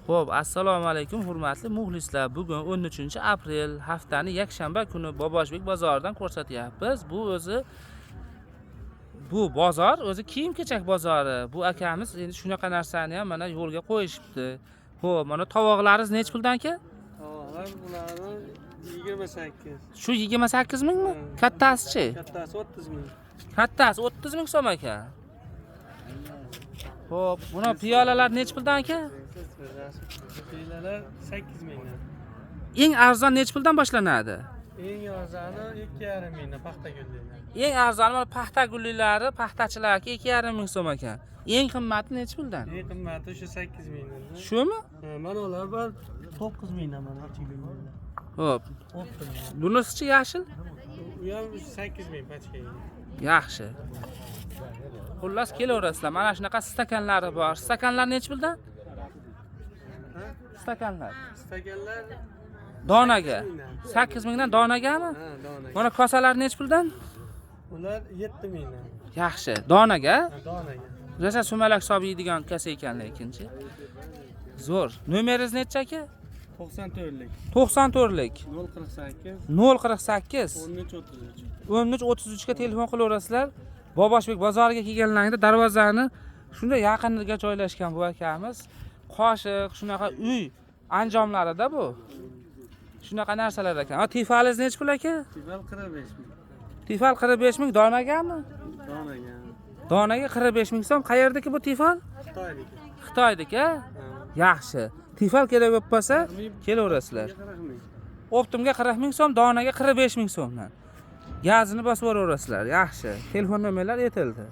Xo'p, assalomu alaykum hurmatli muxlislar. Bugun 13-aprel haftani yakshanba kuni Boboshbek bozoridan ko'rsatyapmiz. Bu bozor o'zi kiyim-kechak bozori. Bu akamiz endi shunaqa narsani ham mana yo'lga qo'yishibdi. Xo'p, mana tovoqlaringiz nech puldan aka? Tovoqlar bularni 28. Shu 28 mingmi? Kattasi-chi? Kattasi 30 ming. Kattasi 30 ming so'm aka. Xo'p, buni piyolalar nech puldan aka? Piyolar 8 mingdan. Eng arzon nech puldan boshlanadi? Eng arzoni 2,5 mingdan paxta gullilar. Eng arzoni mana paxta gullilari, paxtachilarga 2,5 ming so'm ekan. Eng qimmati nech puldan? Eng qimmati o'sha 8 mingdan. Shumi? Mana ular bor 9 mingdan mana gullilar. Xo'p. Bunisi-chi yashil? U ham 8 ming pachkaga. Yaxshi. Xullas kelaverasizlar. Mana shunaqa stakanlari bor. Stakanlar nech puldan? Stakanlar. Stakanlar Donaga. 8 mingdan donagami? ha, donaga. Mana kosalar nech puldan? Ular 7 mingdan. Yaxshi. Donaga? Ha, donaga. Rosa sumalak hisob yeydigan kasa ekan lekinchi. Zo'r. Nomeringiz necha aka? 94lik. 94lik. 048 048 1333. 1333 ga telefon qilaverasizlar. Boboshbek bozoriga kelganlarida darvozani shunda yaqiniga joylashgan bu akamiz. Qoshiq, shunaqa uy anjomlarida bu. Shunaqa narsalar ekan. Ha, tifalingiz nech pul aka? Tifal 45 ming. Tifal 45 ming donagami? Donaga. Donaga 45 ming so'm. Qayerdagi bu tifal? Xitoyniki. Xitoydagi, ha? Yaxshi. Tifal kerak bo'lib qolsa, kelaverasizlar. 40 ming. Optimga 40 ming so'm, donaga 45 ming so'mdan. Gazini bosib yuborasizlar. Yaxshi. Telefon nomerlar aytildi.